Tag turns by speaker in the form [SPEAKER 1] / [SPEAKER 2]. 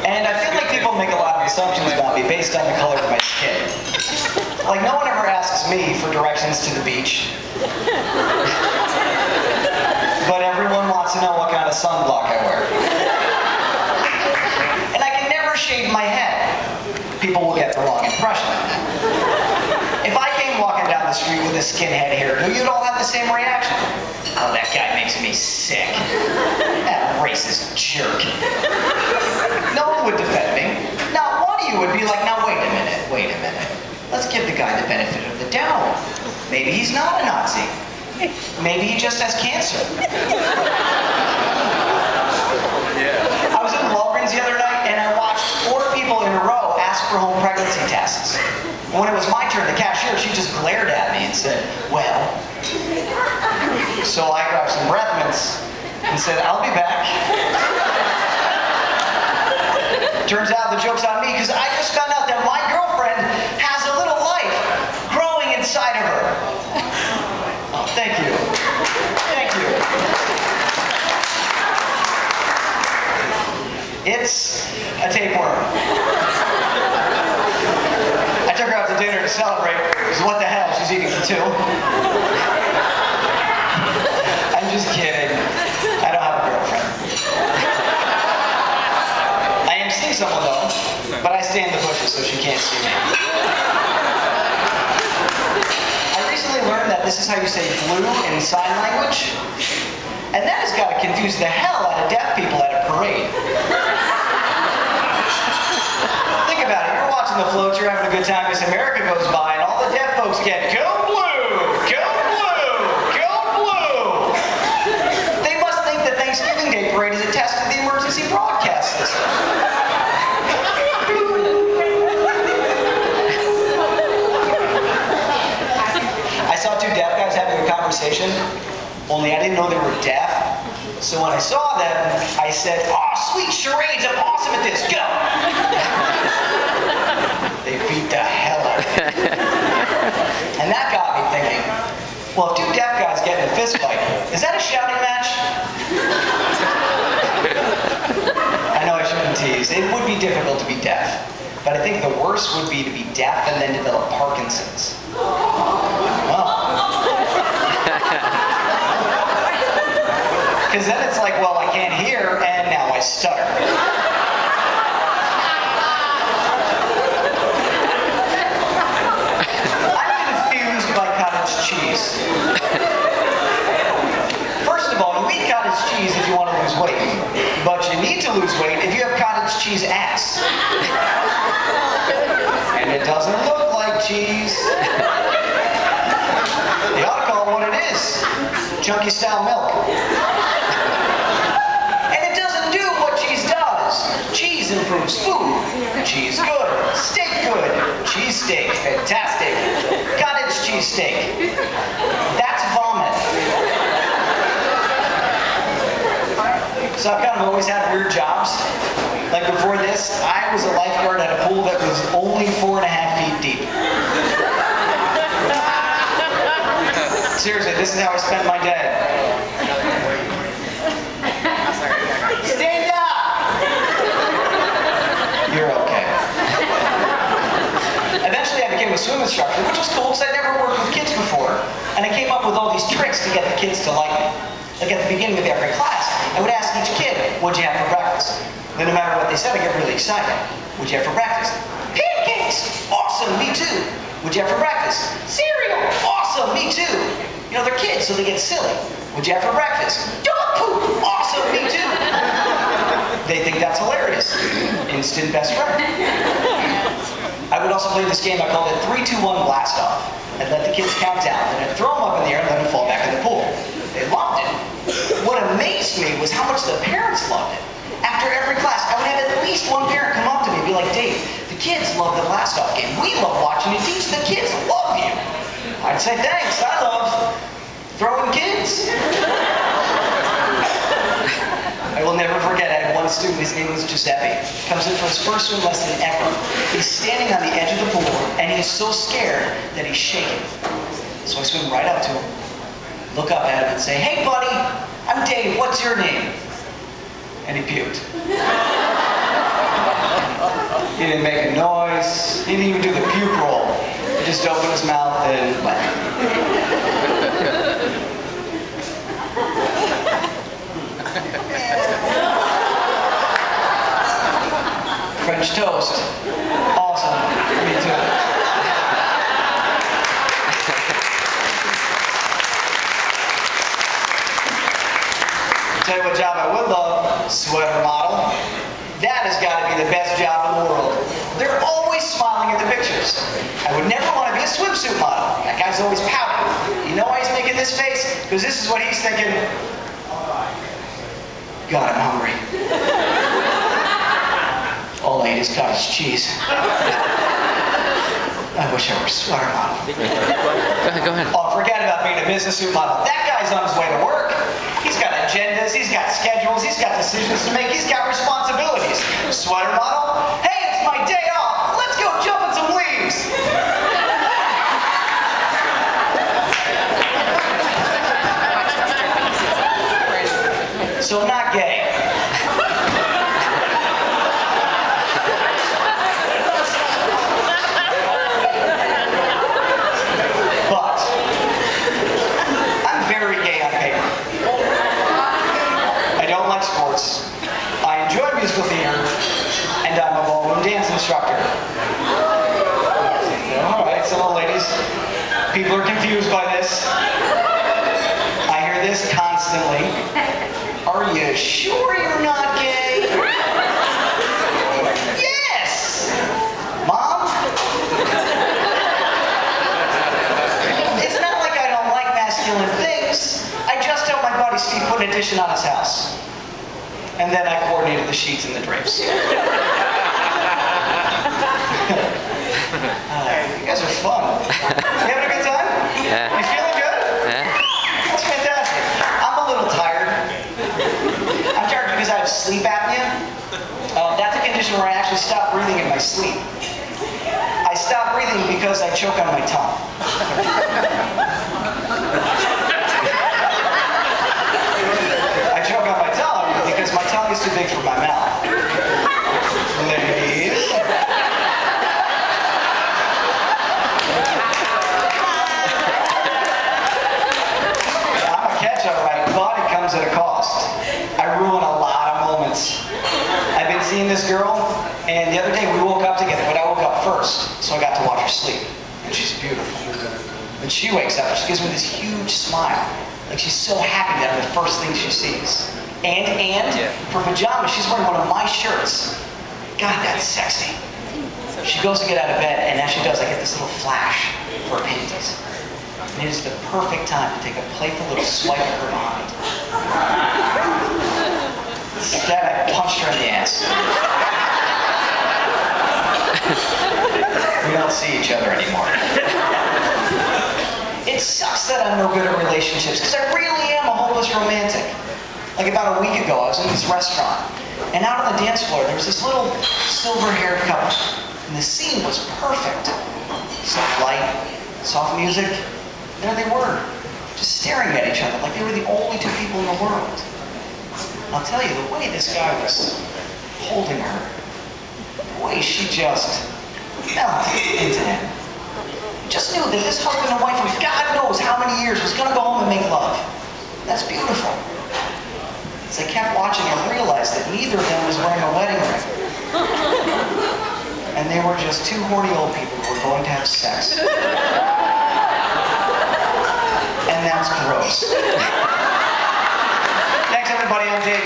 [SPEAKER 1] And I feel like people make a lot of assumptions about me based on the color of my skin. Like, no one ever asks me for directions to the beach. But everyone wants to know what kind of sunblock I wear. And I can never shave my head. People will get the wrong impression. If I came walking down the street with a skinhead hairdo, you'd all have the same reaction. Oh, that guy makes me sick. That racist jerk. No one would defend me. Not one of you would be like, now wait a minute. Let's give the guy the benefit of the doubt. Maybe he's not a Nazi. Maybe he just has cancer. I was in Walgreens the other night and I watched 4 people in a row ask for home pregnancy tests. And when it was my turn, the cashier, she just glared at me and said, well. So I grabbed some breath mints and said, I'll be back. Turns out the joke's on me because I just found out that my girlfriend has a little life growing inside of her. Oh, thank you. Thank you. It's a tapeworm. I took her out to dinner to celebrate, because what the hell, she's eating for 2. I'm just kidding. I don't have a girlfriend. I am seeing someone though, but I stay in the bushes so she can't see me. I recently learned that this is how you say blue in sign language, and that has got to confuse the hell out of deaf people at a parade. Think about it, you're watching the floats, you're having a good time as America goes by, and all the deaf folks get, go blue, go blue, go blue. They must think the Thanksgiving Day parade is a test of the emergency broadcast system. I saw 2 deaf guys having a conversation, only I didn't know they were deaf. So when I saw them, I said, oh, sweet charades, I'm awesome at this, go! They beat the hell out of me. And that got me thinking, well, if 2 deaf guys get in a fist fight, is that a shouting match? I know I shouldn't tease. It would be difficult to be deaf. But I think the worst would be to be deaf and then develop Parkinson's. Well. Because then it's like, well, I can't hear, and now I stutter. I'm confused by cottage cheese. First of all, you eat cottage cheese if you want to lose weight. But you need to lose weight if you have cottage cheese ass. And it doesn't look like cheese. They ought to call it what it is. Chunky style milk. And it doesn't do what cheese does. Cheese improves food. Cheese good. Steak good. Cheese steak. Fantastic. Cottage cheese steak. That's vomit. So I've kind of always had weird jobs. Like before this, I was a lifeguard at a pool that was only 4.5 feet deep. Seriously, this is how I spent my day. Stand up! You're okay. Eventually I became a swim instructor, which was cool because I'd never worked with kids before. And I came up with all these tricks to get the kids to like me. Like at the beginning of every class, I would ask each kid, what'd you have for breakfast? Then no matter what they said, I get really excited. What'd you have for breakfast? Pancakes! Awesome, me too. What'd you have for breakfast? Cereal! Awesome, me too. You know, they're kids, so they get silly. What'd you have for breakfast? Dog poop! Awesome, me too. They think that's hilarious. Instant best friend. I would also play this game, I called it 3, 2, 1 blast off. I'd let the kids count down, then I'd throw them up in the air and let them fall back in the pool. They loved it. What amazed me was how much the parents loved it. After every class, I would have at least one parent come up to me and be like, Dave, the kids love the blast off game. We love watching you teach. The kids love you. I'd say, thanks, I love throwing kids. I will never forget, I had one student, his name was Giuseppe. Comes in for his first swim lesson ever. He's standing on the edge of the pool, and he's so scared that he's shaking. So I swim right up to him, look up at him and say, hey buddy, I'm Dave, what's your name? and he puked. He didn't make a noise. He didn't even do the puke roll. He just opened his mouth and went. French toast. Awesome. Me too. I'll tell you what job I would love. Sweater model. That has got to be the best job in the world. They're always smiling at the pictures. I would never want to be a swimsuit model. That guy's always pouting. You know why he's making this face? Because this is what he's thinking. God, I'm hungry. All I ate is cottage cheese. I wish I were a sweater model.
[SPEAKER 2] Go ahead.
[SPEAKER 1] Oh, forget about being a business suit model. That guy's on his way to work. He's got agendas, he's got schedules, he's got decisions to make, he's got responsibilities. Sweater model? Hey, it's my day off. Let's go jump in some leaves. So I'm not gay. But I'm very gay on paper. I don't like sports. I enjoy musical theater, and I'm a ballroom dance instructor. All right, so ladies, people are confused by this. I hear this constantly. Are you sure you're not gay? Yes! Mom? It's not like I don't like masculine things. I just helped my buddy Steve put an addition on his house. And then I coordinated the sheets and the drapes. You guys are fun. You having a good time?
[SPEAKER 2] Yeah.
[SPEAKER 1] You feeling good?
[SPEAKER 2] Yeah.
[SPEAKER 1] That's fantastic. I'm a little tired. I'm tired because I have sleep apnea. That's a condition where I actually stop breathing in my sleep. I stop breathing because I choke on my tongue. I choke on my tongue because my tongue is too big for my mouth. Ladies. I'm a catch, all right, but it comes at a cost. I ruin a lot of moments. I've been seeing this girl, and the other day we woke up together, but I woke up first, so I got to watch her sleep. And she's beautiful. When she wakes up, she gives me this huge smile. Like she's so happy that I'm the first thing she sees. And for pajamas, she's wearing one of my shirts. God, that's sexy. She goes to get out of bed, and as she does, I get this little flash for her panties. And it is the perfect time to take a playful little swipe at her behind. Instead, I punched her in the ass. We don't see each other anymore. It sucks that I'm no good at relationships, because I really am a hopeless romantic. Like about a week ago, I was in this restaurant, and out on the dance floor, there was this little silver-haired couple, and the scene was perfect. Soft light, soft music, there they were, just staring at each other like they were the only two people in the world. And I'll tell you, the way this guy was holding her, the way she just melted into him. Just knew that this husband and wife of God knows how many years was going to go home and make love. That's beautiful. As I kept watching, I realized that neither of them was wearing a wedding ring. And they were just two horny old people who were going to have sex. And that's gross. Thanks everybody, I'm Dave.